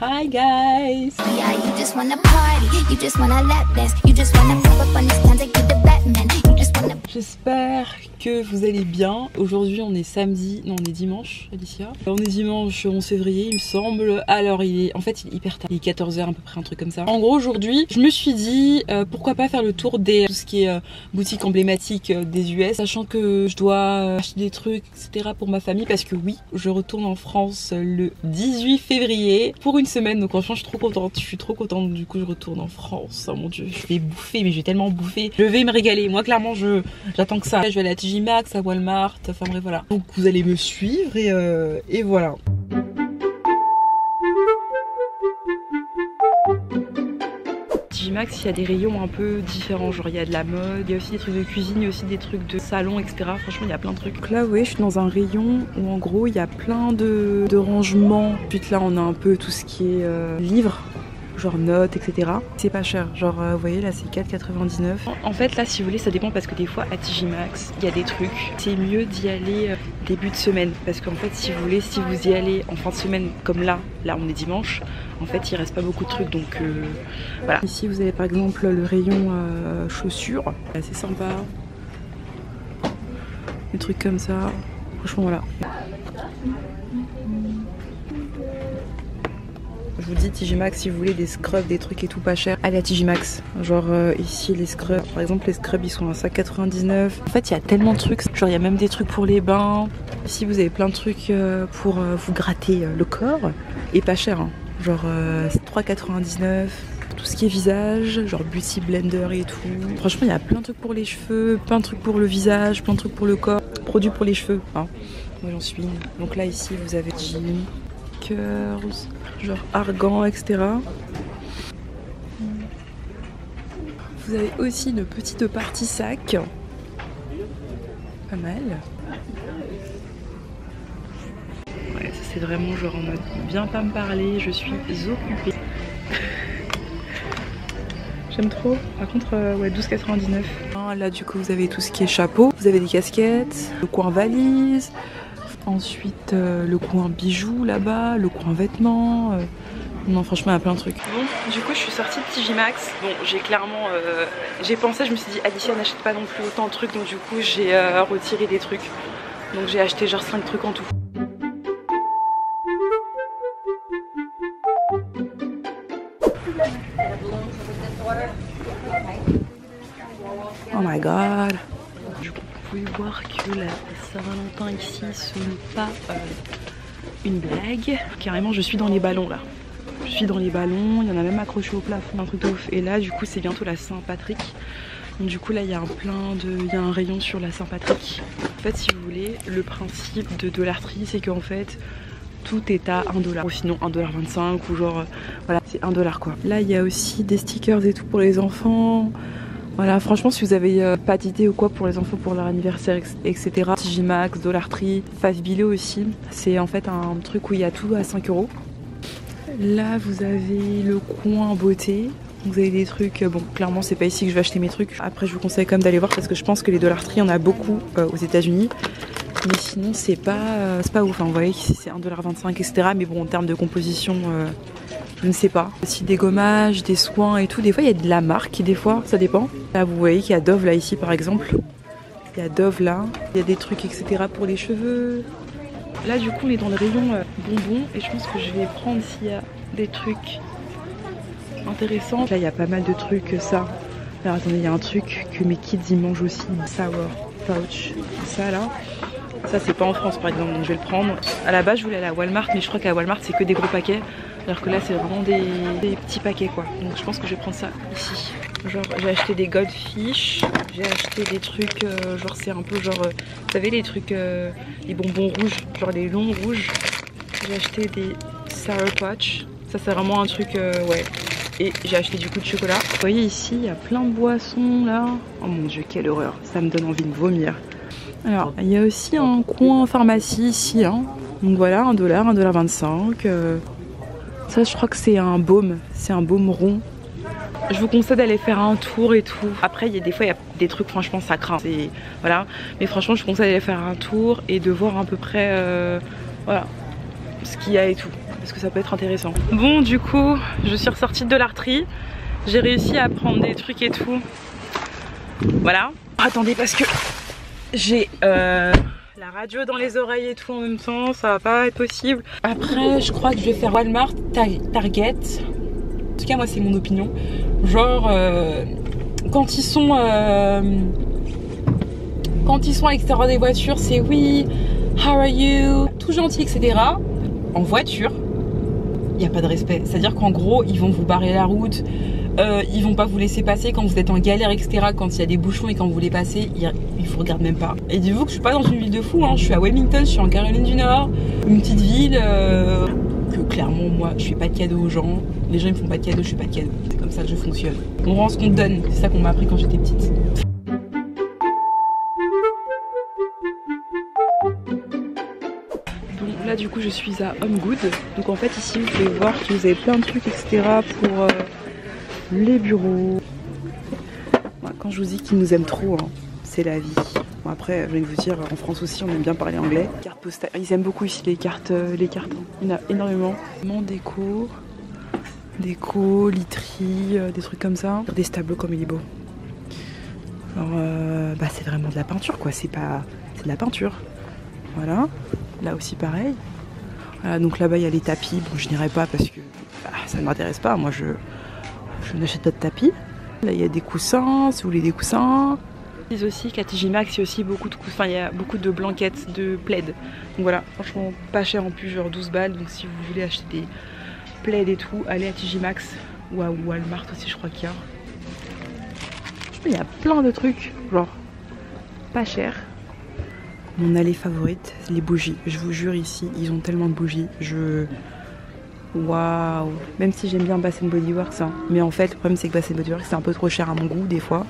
Hi guys! Yeah, you just wanna party, you just wanna lap dance, you just wanna pop up on this stand like you're the Batman, you just wanna... J'espère que vous allez bien. Aujourd'hui on est samedi, non on est dimanche, Alicia. On est dimanche 11 février il me semble. Alors il est hyper tard, il est 14 h à peu près, un truc comme ça. En gros aujourd'hui je me suis dit pourquoi pas faire le tour des tout ce qui est boutiques emblématiques des US, sachant que je dois acheter des trucs etc pour ma famille, parce que oui je retourne en France le 18 février pour une semaine, donc franchement je suis trop contente, du coup je retourne en France. Oh mon dieu, je vais bouffer, mais je vais tellement bouffer, je vais me régaler. Moi clairement j'attends que ça. Je vais aller à TJ Maxx, à Walmart, enfin bref voilà. Donc vous allez me suivre et voilà. TJ Maxx, il y a des rayons un peu différents, genre il y a de la mode, il y a aussi des trucs de cuisine, il y a aussi des trucs de salon, etc. Franchement il y a plein de trucs. Donc là ouais, je suis dans un rayon où en gros il y a plein de rangements. Ensuite là on a un peu tout ce qui est livres, genre notes, etc. C'est pas cher, genre vous voyez là c'est 4,99. En fait là si vous voulez ça dépend, parce que des fois à TJ Maxx il y a des trucs, c'est mieux d'y aller début de semaine, parce qu'en fait si vous voulez, si vous y allez en fin de semaine comme là on est dimanche, en fait il reste pas beaucoup de trucs, donc voilà. Ici vous avez par exemple le rayon chaussures, c'est sympa, des trucs comme ça, franchement voilà. Je vous dis TJ Maxx, si vous voulez des scrubs, des trucs et tout pas cher, allez à TJ Maxx. Genre ici les scrubs, par exemple les scrubs ils sont à 5,99. En fait il y a tellement de trucs, genre il y a même des trucs pour les bains. Ici vous avez plein de trucs pour vous gratter le corps, et pas cher hein. Genre 3,99. Tout ce qui est visage, genre beauty blender et tout. Franchement il y a plein de trucs pour les cheveux, plein de trucs pour le visage, plein de trucs pour le corps. Produits pour les cheveux hein. Moi j'en suis une. Donc là ici vous avez Jim, Curls, genre argan, etc. Vous avez aussi une petite partie sac, pas mal. Ouais, ça c'est vraiment genre en mode viens pas me parler, je suis occupée. J'aime trop. Par contre ouais, 12,99. Là du coup vous avez tout ce qui est chapeau, vous avez des casquettes, le coin valise. Ensuite le coin bijoux là-bas, le coin vêtements. Non franchement il y a plein de trucs. Bon du coup je suis sortie de TJ Maxx. Bon j'ai clairement j'ai pensé, je me suis dit Alicia n'achète pas non plus autant de trucs, donc du coup j'ai retiré des trucs. Donc j'ai acheté genre 5 trucs en tout. Oh my god. Du coup vous pouvez voir que la Saint-Valentin ici ce n'est pas une blague. Carrément je suis dans les ballons là. Je suis dans les ballons, il y en a même accroché au plafond, un truc de ouf. Et là du coup c'est bientôt la Saint-Patrick. Donc du coup là il y a un rayon sur la Saint-Patrick. En fait si vous voulez, le principe de Dollar Tree c'est qu'en fait tout est à 1$, ou sinon 1,25$ ou genre voilà c'est 1$ quoi. Là il y a aussi des stickers et tout pour les enfants. Voilà, franchement si vous avez pas d'idée ou quoi pour les enfants pour leur anniversaire etc, TJ Maxx, Dollar Tree, Five Below aussi, c'est en fait un truc où il y a tout à 5€. Là vous avez le coin beauté, vous avez des trucs, bon clairement c'est pas ici que je vais acheter mes trucs. Après je vous conseille quand même d'aller voir, parce que je pense que les Dollar Tree on a beaucoup aux États-Unis, mais sinon c'est pas ouf hein. Vous voyez qu'ici c'est 1,25$ etc, mais bon en termes de composition je ne sais pas. Aussi des gommages, des soins et tout. Des fois il y a de la marque, des fois ça dépend. Là vous voyez qu'il y a Dove là ici par exemple. Il y a Dove là. Il y a des trucs etc pour les cheveux. Là du coup on est dans le rayon bonbons, et je pense que je vais prendre s'il y a des trucs intéressants. Là il y a pas mal de trucs ça. Alors attendez, il y a un truc que mes kids ils mangent aussi. Sour pouch. Ça là. Ça c'est pas en France par exemple, donc je vais le prendre. À la base je voulais aller à Walmart, mais je crois qu'à Walmart c'est que des gros paquets. Alors que là c'est vraiment des petits paquets quoi. Donc je pense que je vais prendre ça ici. Genre j'ai acheté des Goldfish, j'ai acheté des trucs genre c'est un peu genre vous savez les trucs les bonbons rouges, genre les longs rouges. J'ai acheté des Sour Patch, ça c'est vraiment un truc ouais. Et j'ai acheté du coup de chocolat. Vous voyez ici il y a plein de boissons là. Oh mon dieu quelle horreur, ça me donne envie de vomir. Alors il y a aussi un coin pharmacie ici hein. Donc voilà 1$, 1,25$. Ça je crois que c'est un baume rond. Je vous conseille d'aller faire un tour et tout. Après des fois il y a des trucs franchement ça craint. Voilà. Mais franchement je vous conseille d'aller faire un tour et de voir à peu près voilà, ce qu'il y a et tout. parce que ça peut être intéressant. Bon, du coup, je suis ressortie de l'arterie. J'ai réussi à prendre des trucs et tout. Voilà. Attendez, parce que j'ai la radio dans les oreilles et tout en même temps, ça va pas être possible. Après, je crois que je vais faire Walmart, Target. En tout cas, moi, c'est mon opinion. Genre, quand ils sont à l'extérieur des voitures, c'est oui, how are you, tout gentil, etc. En voiture, il n'y a pas de respect. C'est-à-dire qu'en gros, ils vont vous barrer la route. Ils vont pas vous laisser passer quand vous êtes en galère, etc. Quand il y a des bouchons et quand vous voulez passer, ils vous regardent même pas. Et dites-vous que je suis pas dans une ville de fou, hein. Je suis à Wilmington, je suis en Caroline du Nord, une petite ville que clairement moi je fais pas de cadeaux aux gens. Les gens ils me font pas de cadeaux, je fais pas de cadeaux. C'est comme ça que je fonctionne. On rend ce qu'on te donne, c'est ça qu'on m'a appris quand j'étais petite. Donc là du coup je suis à Home Good. Donc en fait ici vous pouvez voir que vous avez plein de trucs, etc. pour les bureaux. Voilà, quand je vous dis qu'ils nous aiment trop, hein, c'est la vie. Bon, après, je vais vous dire, en France aussi, on aime bien parler anglais. Cartes postales, ils aiment beaucoup ici les cartes. Hein. Il y en a énormément. Déco, literie, des trucs comme ça. Des tableaux comme il est beau. Alors, bah, c'est vraiment de la peinture, quoi. C'est de la peinture. Voilà. Là aussi, pareil. Voilà, donc là-bas, il y a les tapis. Bon, je n'irai pas parce que bah, ça ne m'intéresse pas. Moi, je n'achète pas de tapis. Là, il y a des coussins, si vous voulez des coussins. Ils aussi qu'à TJ Maxx, il y a aussi beaucoup de coussins, il y a beaucoup de blanquettes, de plaids. Donc voilà, franchement, pas cher en plus, genre 12 balles. Donc si vous voulez acheter des plaids et tout, allez à TJ Maxx ou à Walmart aussi, je crois qu'il y a. Il y a plein de trucs, genre pas cher. Mon allée favorite, les bougies. Je vous jure, ici, ils ont tellement de bougies. Waouh! Même si j'aime bien Bath & Body Works, hein. Mais en fait, le problème c'est que Bath & Body Works c'est un peu trop cher à mon goût des fois.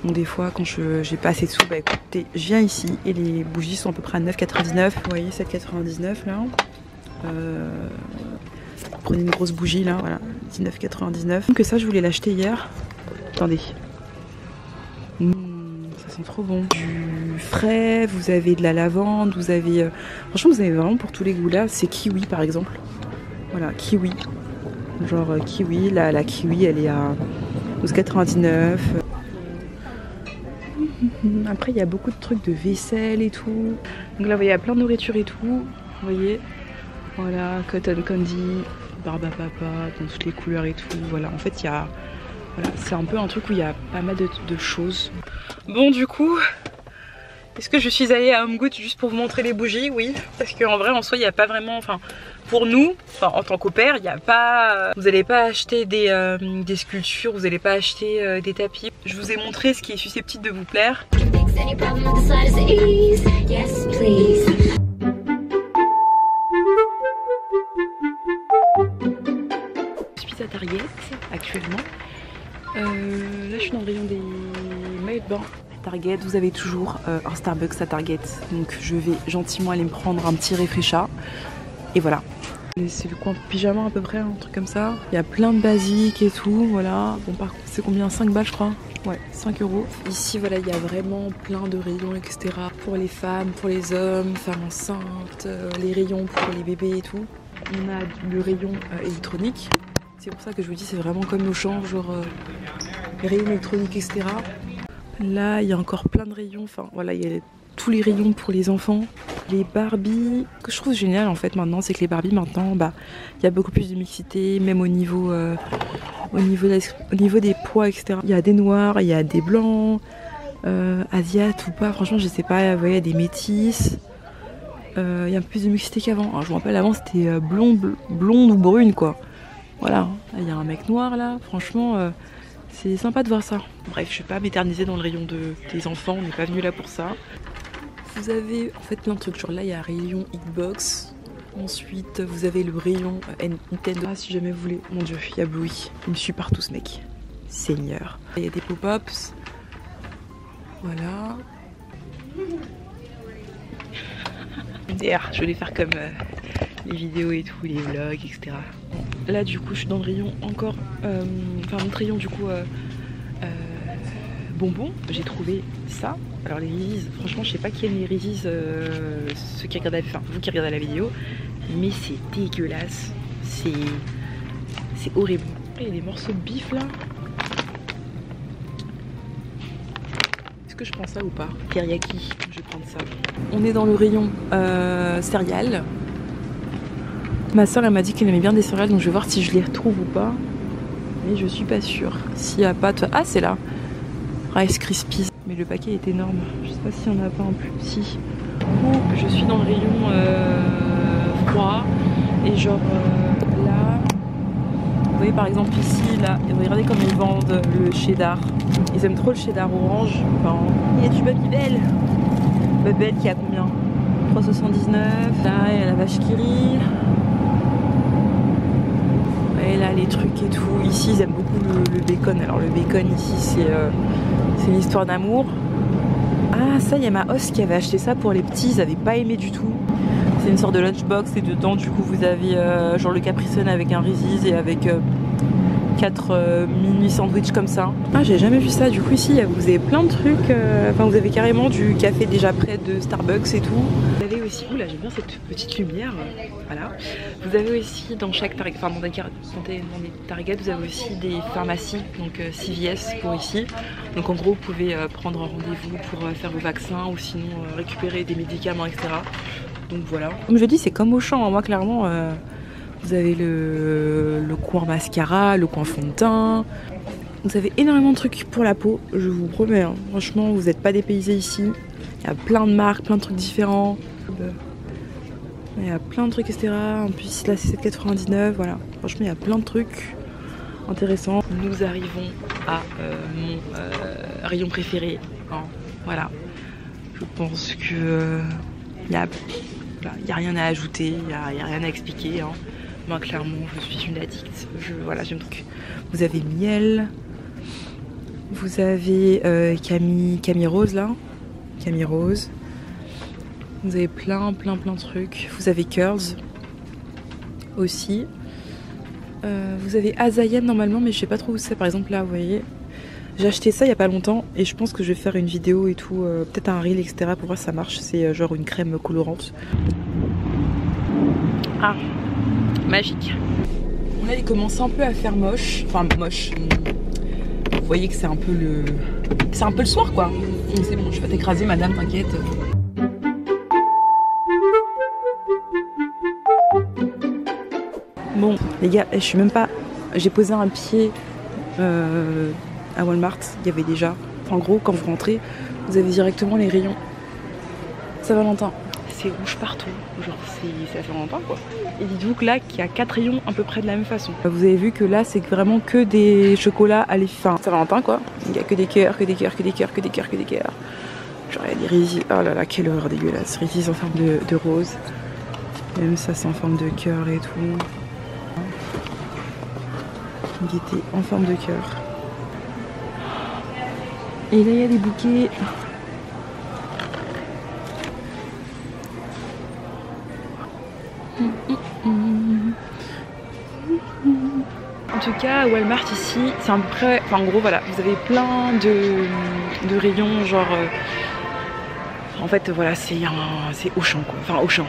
Bon, des fois, quand j'ai pas assez de sous, bah écoutez, je viens ici et les bougies sont à peu près à 9,99. Vous voyez, 7,99 là. Prenez une grosse bougie là, voilà, 19,99. Que ça, je voulais l'acheter hier. Attendez. Ça sent trop bon. Du frais, vous avez de la lavande, vous avez. Franchement, vous avez vraiment pour tous les goûts là. C'est kiwi par exemple. Voilà, kiwi. Genre kiwi, la kiwi elle est à 12,99. Après il y a beaucoup de trucs de vaisselle et tout. Donc là vous voyez il y a plein de nourriture et tout. Vous voyez. Voilà, cotton candy, barbe à papa, dans toutes les couleurs et tout. Voilà, en fait il y a. Voilà, c'est un peu un truc où il y a pas mal de choses. Bon du coup. Est-ce que je suis allée à Home Good juste pour vous montrer les bougies? Oui, parce qu'en vrai en soi il n'y a pas vraiment, enfin pour nous, enfin en tant qu'au-pair, il n'y a pas, vous n'allez pas acheter des sculptures, vous n'allez pas acheter des tapis. Je vous ai montré ce qui est susceptible de vous plaire. Je suis à Target actuellement. Là je suis dans le rayon des maillots de bain. Target, vous avez toujours un Starbucks à Target, donc je vais gentiment aller me prendre un petit réfrécha et voilà. C'est le coin pyjama à peu près, un truc comme ça. Il y a plein de basiques et tout, voilà. Bon par contre c'est combien? 5 balles je crois. Ouais, 5 €. Ici voilà, il y a vraiment plein de rayons, etc. Pour les femmes, pour les hommes, femmes enceintes, les rayons pour les bébés et tout. On a le rayon électronique. C'est pour ça que je vous dis c'est vraiment comme nos champs, genre les rayons électroniques, etc. Là, il y a encore plein de rayons. Enfin, voilà, il y a tous les rayons pour les enfants. Les Barbies. Ce que je trouve génial en fait maintenant, c'est que les Barbies maintenant, bah, il y a beaucoup plus de mixité, même au niveau des poids, etc. Il y a des noirs, il y a des blancs, asiates ou pas. Franchement, je sais pas. Vous voyez, il y a des métisses. Il y a plus de mixité qu'avant. Je me rappelle, avant c'était blonde ou brune, quoi. Voilà. Il y a un mec noir là. Franchement. C'est sympa de voir ça. Bref, je vais pas m'éterniser dans le rayon des enfants, on n'est pas venu là pour ça. Vous avez en fait plein de trucs, genre là il y a un rayon Xbox. Ensuite vous avez le rayon Nintendo. Ah, si jamais vous voulez, mon dieu, il y a Bluey. Il me suit partout ce mec. Seigneur. Il y a des pop-ups. Voilà. D'ailleurs, je vais les faire comme les vidéos et tout, les vlogs, etc. Là du coup je suis dans le rayon encore, enfin notre rayon du coup bonbons. J'ai trouvé ça. Alors les Reese's, franchement je sais pas qui aime les Reese's, ceux qui regardent, enfin vous qui regardez la vidéo, mais c'est dégueulasse. c'est horrible. Il y a des morceaux de bif là. Est-ce que je prends ça ou pas? Teriyaki, je vais prendre ça. On est dans le rayon céréales. Ma soeur elle m'a dit qu'elle aimait bien des céréales, donc je vais voir si je les retrouve ou pas. Mais je suis pas sûre. S'il n'y a pas... Ah, c'est là. Rice Krispies. Mais le paquet est énorme. Je sais pas s'il n'y en a pas un plus petit. Je suis dans le rayon froid. Et genre là... Vous voyez par exemple ici, là, regardez comme ils vendent le cheddar. Ils aiment trop le cheddar orange. Enfin, il y a du Babybel. Babybel qui a combien? 3,79. Là, il y a la vache qui rit. Et là, les trucs et tout. Ici, ils aiment beaucoup le bacon. Alors, le bacon ici, c'est une histoire d'amour. Ah, ça, il y a ma host qui avait acheté ça pour les petits. Ils n'avaient pas aimé du tout. C'est une sorte de lunchbox et dedans du coup vous avez genre le Capri Sun avec un Reese's et avec 4 mini sandwichs comme ça. Ah, j'ai jamais vu ça. Du coup ici vous avez plein de trucs, enfin vous avez carrément du café déjà prêt de Starbucks et tout. Vous avez aussi, oula j'aime bien cette petite lumière, voilà. Vous avez aussi dans chaque Target, enfin dans des Target vous avez aussi des pharmacies, donc CVS pour ici. Donc en gros vous pouvez prendre un rendez-vous pour faire vos vaccins ou sinon récupérer des médicaments etc. Donc voilà. Comme je dis, c'est comme Auchan. Moi, clairement, vous avez le coin mascara, le coin fond de teint. Vous avez énormément de trucs pour la peau, je vous promets. Hein. Franchement, vous n'êtes pas dépaysés ici. Il y a plein de marques, plein de trucs différents. Il y a plein de trucs, etc. En plus, là, c'est 7,99. Voilà. Franchement, il y a plein de trucs intéressants. Nous arrivons à mon rayon préféré. Hein. Voilà. Je pense que... Il n'y a rien à ajouter, il n'y a rien à expliquer. Hein. Moi, clairement, je suis une addict. Voilà, j'aime donc. Vous avez miel. Vous avez Camille Rose, là. Camille Rose. Vous avez plein de trucs. Vous avez Curls aussi. Vous avez Azayan, normalement, mais je sais pas trop où c'est. Par exemple, là, vous voyez. J'ai acheté ça il y a pas longtemps et je pense que je vais faire une vidéo et tout, peut-être un reel etc pour voir si ça marche. C'est genre une crème colorante. Ah, magique. Bon, là il commence un peu à faire moche, enfin moche. Vous voyez que c'est un peu le soir quoi. C'est bon, je vais t'écraser madame, t'inquiète. Bon les gars, je suis même pas... J'ai posé un pied à Walmart, il y avait déjà... Enfin, en gros, quand vous rentrez, vous avez directement les rayons Saint-Valentin. C'est rouge partout, genre c'est Saint-Valentin quoi. Et dites-vous que là, qu'il y a 4 rayons à peu près de la même façon. Vous avez vu que là, c'est vraiment que des chocolats à l'effet Saint-Valentin quoi. Il n'y a que des cœurs, que des cœurs, que des cœurs, que des cœurs, que des cœurs. Genre il y a des Reese's, oh là là, quelle horreur dégueulasse. Reese's en forme de rose. Même ça, c'est en forme de cœur et tout. Gaieté en forme de cœur. Et là il y a des bouquets. En tout cas Walmart ici c'est à peu près, enfin en gros voilà, vous avez plein de rayons genre en fait voilà c'est Auchan quoi, enfin Auchan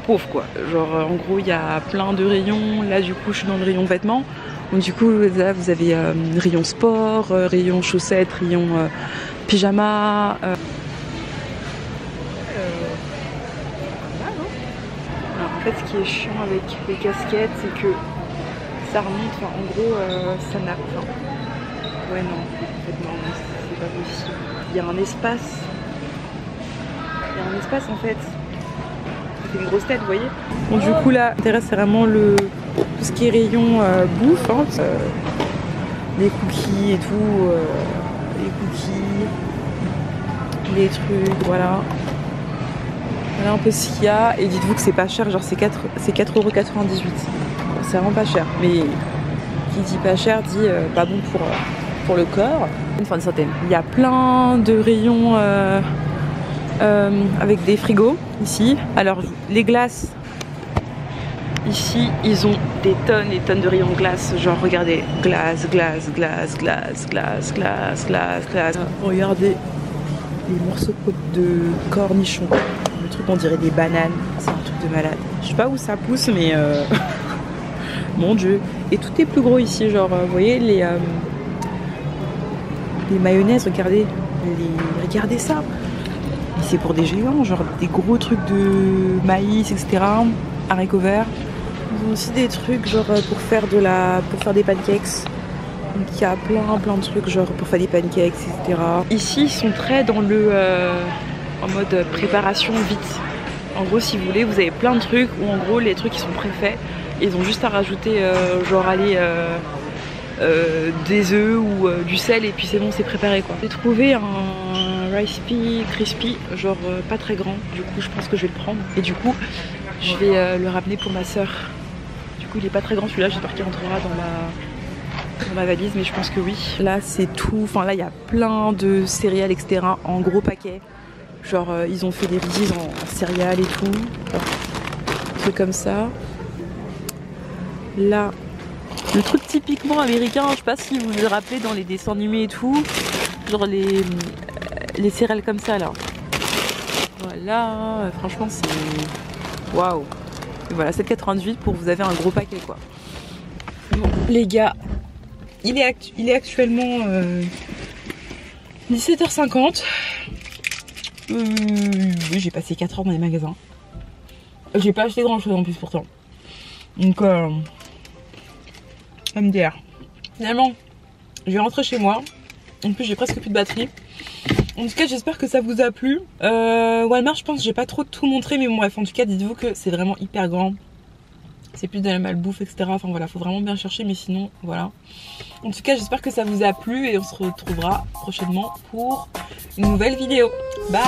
pauvre quoi, genre en gros il y a plein de rayons. Là du coup je suis dans le rayon vêtements. Donc du coup là vous avez rayon sport, rayon chaussettes, rayon pyjama. Alors, en fait ce qui est chiant avec les casquettes c'est que ça remonte, enfin en gros ça n'a pas. Ouais non, en fait non, c'est pas possible. Il y a un espace. Il y a un espace en fait. C'est une grosse tête, vous voyez. Bon du coup là, l'intérêt c'est vraiment tout ce qui est rayon bouffe, hein, les cookies et tout, les cookies, les trucs, voilà. Voilà un peu ce qu'il y a. Et dites-vous que c'est pas cher, genre c'est 4,98 €. C'est vraiment pas cher. Mais qui dit pas cher dit pas bon pour le corps. Une centaine. Il y a plein de rayons avec des frigos ici. Alors les glaces, ici ils ont des tonnes et tonnes de rayons de glace. Genre regardez, glace. Regardez les morceaux de cornichons. Le truc on dirait des bananes. C'est un truc de malade. Je sais pas où ça pousse, mais mon dieu. Et tout est plus gros ici, genre vous voyez les mayonnaises, regardez, regardez ça. C'est pour des géants, genre des gros trucs de maïs, etc. Haricots verts. Ils ont aussi des trucs genre pour faire des pancakes. Donc il y a plein de trucs genre pour faire des pancakes, etc. Ici ils sont très dans le en mode préparation vite. En gros, si vous voulez, vous avez plein de trucs où en gros les trucs ils sont préfaits. Ils ont juste à rajouter genre aller des œufs ou du sel et puis c'est bon, c'est préparé quoi. J'ai trouvé un Rice Pea Crispy, genre pas très grand. Du coup, je pense que je vais le prendre. Et du coup, je vais le ramener pour ma soeur. Du coup, il est pas très grand celui-là. J'espère qu'il rentrera dans ma valise, mais je pense que oui. Là, c'est tout. Enfin, là, il y a plein de céréales, etc. en gros paquets. Genre, ils ont fait des Reese's en céréales et tout. Un truc comme ça. Là, le truc typiquement américain, je sais pas si vous vous rappelez dans les dessins animés et tout. Genre les céréales comme ça là. Voilà, franchement c'est waouh. Voilà, 7,98 pour vous avez un gros paquet quoi. Bon les gars, il est actuellement 17h50. Oui, j'ai passé 4 heures dans les magasins. J'ai pas acheté grand chose en plus pourtant. Donc MDR. Finalement, je vais rentrer chez moi. En plus, j'ai presque plus de batterie. En tout cas, j'espère que ça vous a plu. Walmart, je pense que j'ai pas trop tout montré, mais bon, bref, en tout cas, dites-vous que c'est vraiment hyper grand. C'est plus de la malbouffe, etc. Enfin voilà, faut vraiment bien chercher, mais sinon, voilà. En tout cas, j'espère que ça vous a plu et on se retrouvera prochainement pour une nouvelle vidéo. Bye!